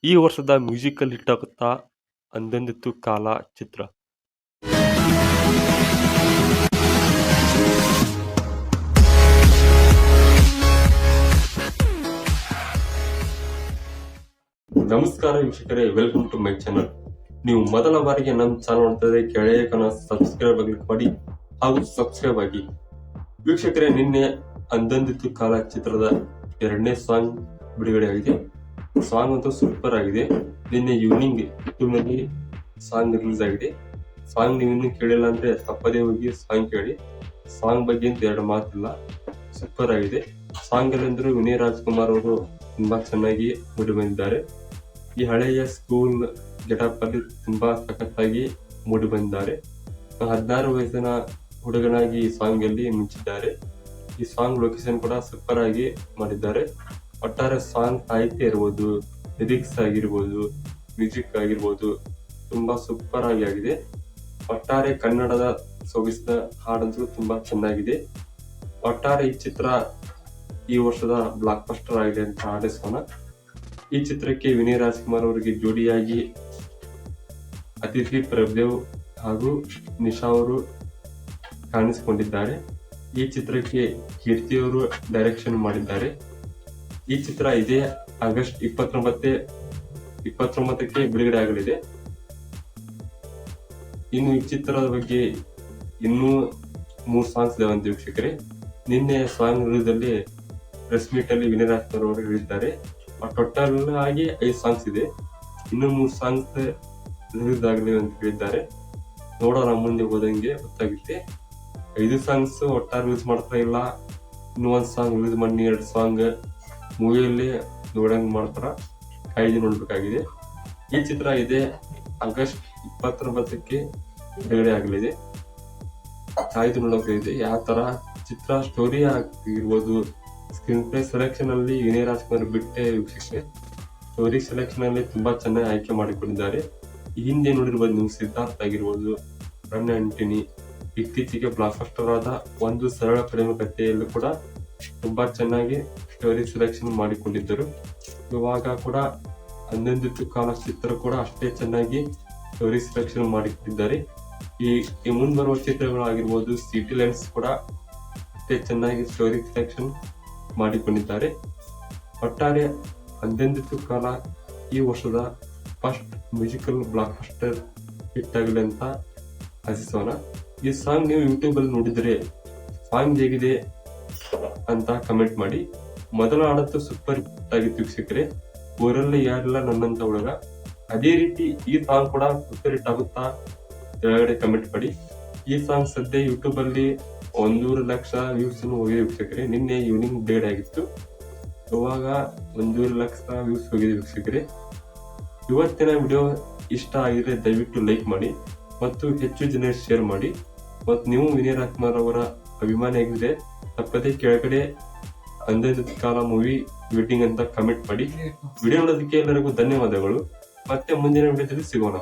ಈ ವರ್ಷದ musical hit ಆಗುತ್ತಾ ಅಂದೆಂದಿತ್ತು ಕಾಲ ಚಿತ್ರ. ನಮಸ್ಕಾರ ವೀಕ್ಷಕರೇ, ವೆಲ್ಕಮ್ ಟು ಮೈ ಚಾನಲ್. ನೀವು ಮೊದಲ ಬಾರಿಗೆ ನಮ್ಮ ಚಾನಲ್ ನೋಡ್ತಾ ಕೆಳಗೆ ಸಬ್ಸ್ಕ್ರೈಬ್ ಕ್ಲಿಕ್ ಮಾಡಿ ಹಾಗೂ ಸಬ್ಸ್ಕ್ರೈಬ್ ಆಗಿ. ವೀಕ್ಷಕರೇ, ನಿನ್ನೆ ಅಂದೆಂದಿತ್ತು ಕಾಲ ಚಿತ್ರದ 2ನೇ ಸಾಂಗ್ ಬಿಡುಗಡೆ ಆಗಿದೆ. ಸಾಂಗ್ ಅಂತೂ ಸೂಪರ್ ಆಗಿದೆ. ನಿನ್ನೆ ಈವ್ನಿಂಗ್ ಯೂಟ್ಯೂಬ್ನಲ್ಲಿ ಸಾಂಗ್ ರಿಲೀಸ್ ಆಗಿದೆ. ಸಾಂಗ್ ನೀವು ಇನ್ನೂ ಕೇಳಿಲ್ಲ ಅಂದ್ರೆ ತಪ್ಪದೇ ಹೋಗಿ ಸಾಂಗ್ ಕೇಳಿ. ಸಾಂಗ್ ಬಗ್ಗೆ ಅಂತ ಎರಡು ಮಾತಿಲ್ಲ, ಸೂಪರ್ ಆಗಿದೆ. ಸಾಂಗ್ ಅಲ್ಲಂದ್ರೆ ವಿನಯ್ ರಾಜ್ಕುಮಾರ್ ಅವರು ತುಂಬಾ ಚೆನ್ನಾಗಿ ಮೂಡಿ ಬಂದಿದ್ದಾರೆ. ಈ ಹಳೆಯ ಸ್ಕೂಲ್ ಗೆಟಪ್ ಅಲ್ಲಿ ತುಂಬಾ ಸಖತ್ತಾಗಿ ಮೂಡಿ ಬಂದಿದ್ದಾರೆ. 16 ವಯಸ್ಸಿನ ಹುಡುಗನಾಗಿ ಈ ಸಾಂಗ್ ಅಲ್ಲಿ ಮಿಂಚಿದ್ದಾರೆ. ಈ ಸಾಂಗ್ ಲೊಕೇಶನ್ ಕೂಡ ಸೂಪರ್ ಆಗಿ ಮಾಡಿದ್ದಾರೆ. ಒಟ್ಟಾರೆ ಸಾಂಗ್ ಸಾಹಿತ್ಯ ಇರ್ಬೋದು, ಲಿರಿಕ್ಸ್ ಆಗಿರ್ಬೋದು, ಮ್ಯೂಸಿಕ್ ಆಗಿರ್ಬೋದು, ತುಂಬಾ ಸೂಪರ್ ಆಗಿದೆ. ಒಟ್ಟಾರೆ ಕನ್ನಡದ ಸೊಗಸಿದ ಹಾಡಂತೂ ತುಂಬಾ ಚೆನ್ನಾಗಿದೆ. ಒಟ್ಟಾರೆ ಈ ಚಿತ್ರ ಈ ವರ್ಷದ ಬ್ಲಾಕ್ ಬಸ್ಟರ್ ಆಗಿದೆ ಅಂತ ಆಡಿಸೋಣ. ಈ ಚಿತ್ರಕ್ಕೆ ವಿನಯ್ ರಾಜ್ಕುಮಾರ್ ಅವರಿಗೆ ಜೋಡಿಯಾಗಿ ಅತಿಥಿ ಪ್ರಭುದೇವ್ ಹಾಗೂ ನಿಶಾ ಅವರು ಕಾಣಿಸಿಕೊಂಡಿದ್ದಾರೆ. ಈ ಚಿತ್ರಕ್ಕೆ ಕೀರ್ತಿಯವರು ಡೈರೆಕ್ಷನ್ ಮಾಡಿದ್ದಾರೆ. ಈ ಚಿತ್ರ ಇದೇ ಆಗಸ್ಟ್ 29ಕ್ಕೆ ಬಿಡುಗಡೆ ಆಗಲಿದೆ. ಇನ್ನು ಈ ಚಿತ್ರದ ಬಗ್ಗೆ ಇನ್ನೂ 3 ಸಾಂಗ್ಸ್ ಇದಾವಂತೆ ವೀಕ್ಷಕರೇ. ನಿನ್ನೆ ಸಾಂಗ್ ರಿಲೀಸಲ್ಲಿ ಪ್ರೆಸ್ ಮೀಟ್ ಅಲ್ಲಿ ವಿನಯ್ ರಾಜ್ಕುಮಾರ್ ಅವರು ಹೇಳಿದ್ದಾರೆ. ಟೋಟಲ್ ಆಗಿ 5 ಸಾಂಗ್ಸ್ ಇದೆ. ಇನ್ನು 3 ಸಾಂಗ್ಸ್ ರಿಲೀಸ್ ಆಗಲಿವೆ ಅಂತ ಹೇಳಿದ್ದಾರೆ. ನೋಡೋಣ, ಮುಂದೆ ಹೋದಂಗೆ ಗೊತ್ತಾಗುತ್ತೆ. 5 ಸಾಂಗ್ಸ್ ಒಟ್ಟಾರೆ ರಿಲೀಸ್ ಮಾಡ್ತಾ ಇಲ್ಲ. ಇನ್ನೂ 1 ಸಾಂಗ್ ರಿಲೀಸ್ ಮಾಡಿ 2 ಸಾಂಗ್ ಮೂವಿಯಲ್ಲಿ ನೋಡಂಗ್ ಮಾಡ್ತಾರ, ಕಾಯ್ದು ನೋಡ್ಬೇಕಾಗಿದೆ. ಈ ಚಿತ್ರ ಇದೆ ಆಗಸ್ಟ್ 29ಕ್ಕೆ ಬಿಡುಗಡೆ ಆಗಲಿದೆ. ಕಾಯ್ದು ನೋಡೋಕೆ ಯಾವ ತರ ಚಿತ್ರ, ಸ್ಟೋರಿ ಆಗಿರ್ಬೋದು, ಸ್ಕ್ರೀನ್ ಪ್ಲೇ ಸೆಲೆಕ್ಷನ್ ಅಲ್ಲಿ ವಿನಯ್ ರಾಜ್ಕುಮಾರ್ ಬಿಟ್ಟೆ ವೀಕ್ಷಕರೇ. ಸ್ಟೋರಿ ಸೆಲೆಕ್ಷನ್ ಅಲ್ಲಿ ತುಂಬಾ ಚೆನ್ನಾಗಿ ಆಯ್ಕೆ ಮಾಡಿಕೊಂಡಿದ್ದಾರೆ. ಈ ಹಿಂದೆ ನೋಡಿರ್ಬೋದು ನೀವು, ಸಿದ್ಧಾರ್ಥ್ ಆಗಿರ್ಬೋದು, ರನ್ ಆಂಟನಿ, ಇತ್ತೀಚೆಗೆ ಬ್ಲಾಕ್ ಬಸ್ಟರ್ ಆದ ಒಂದು ಸರಳ ಪ್ರೇಮ ಕಥೆಯಲ್ಲೂ ಕೂಡ ತುಂಬಾ ಚೆನ್ನಾಗಿ ಸ್ಟೋರಿ ಸೆಲೆಕ್ಷನ್ ಮಾಡಿಕೊಂಡಿದ್ದರು. ಇವಾಗ ಕೂಡ ಅಂದೆಂದಿತ್ತು ಕಾಲ ಚಿತ್ರ ಕೂಡ ಅಷ್ಟೇ ಚೆನ್ನಾಗಿ ಸ್ಟೋರಿ ಸೆಲೆಕ್ಷನ್ ಮಾಡಿಕೊಂಡಿದ್ದಾರೆ. ಈ ಮುಂಬರುವ ಚಿತ್ರಗಳಾಗಿರ್ಬೋದು, ಸಿಟಿ ಲೈನ್ಸ್ ಕೂಡ ಅಷ್ಟೇ ಚೆನ್ನಾಗಿ ಸ್ಟೋರಿ ಸೆಲೆಕ್ಷನ್ ಮಾಡಿಕೊಂಡಿದ್ದಾರೆ. ಒಟ್ಟಾರೆ ಅಂದೆಂದಿತ್ತು ಕಾಲ ಈ ವರ್ಷದ first musical blockbuster hit ಆಗಲಿ ಅಂತ ಆಶಿಸೋಣ. ಈ ಸಾಂಗ್ ನೀವು ಯೂಟ್ಯೂಬ್ ಅಲ್ಲಿ ನೋಡಿದ್ರೆ ಸಾಂಗ್ ಹೇಗಿದೆ ಅಂತ ಕಮೆಂಟ್ ಮಾಡಿ. ಮೊದಲ ಹಾಡತ್ತು ಸೂಪರ್ ಹಿಟ್ ಆಗಿತ್ತು ವೀಕ್ಷಕರೇ. ಊರಲ್ಲಿ ಯಾರಿಲ್ಲ ನನ್ನಂತ ಹುಡುಗ. ಅದೇ ರೀತಿ ಈ ಸಾಂಗ್ ಕೂಡ ಸೂಪರ್ ಹಿಟ್ ಆಗುತ್ತಾ ಕೆಳಗಡೆ ಕಮೆಂಟ್ ಮಾಡಿ. ಈ ಸಾಂಗ್ ಸದ್ಯ ಯೂಟ್ಯೂಬ್ ಅಲ್ಲಿ 100 ಲಕ್ಷ ವ್ಯೂಸ್ ಹೋಗಿದೆ ವೀಕ್ಷಕರೇ. ನಿನ್ನೆ ಈವ್ನಿಂಗ್ ಡೇಡ್ ಆಗಿತ್ತು. ಇವಾಗ 100 ಲಕ್ಷ ವ್ಯೂಸ್ ಹೋಗಿದೆ ವೀಕ್ಷಕರೇ. ಇವತ್ತಿನ ವಿಡಿಯೋ ಇಷ್ಟ ಆಗಿದ್ರೆ ದಯವಿಟ್ಟು ಲೈಕ್ ಮಾಡಿ ಮತ್ತು ಹೆಚ್ಚು ಜನ ಶೇರ್ ಮಾಡಿ. ಮತ್ತು ನೀವು ವಿನಯ್ ರಾಜ್ಕುಮಾರ್ ಅವರ ಅಭಿಮಾನಿ ಆಗಿದ್ರೆ ತಪ್ಪದೇ ಕೆಳಗಡೆ ಅಂದೆಂದಿತ್ತು ಕಾಲ ಮೂವಿ ವೇಟಿಂಗ್ ಅಂತ ಕಮೆಂಟ್ ಮಾಡಿ. ವಿಡಿಯೋ ನೋಡೋದಕ್ಕೆ ಎಲ್ಲರಿಗೂ ಧನ್ಯವಾದಗಳು. ಮತ್ತೆ ಮುಂದಿನ ವಿಡಿಯೋದಲ್ಲಿ ಸಿಗೋಣ.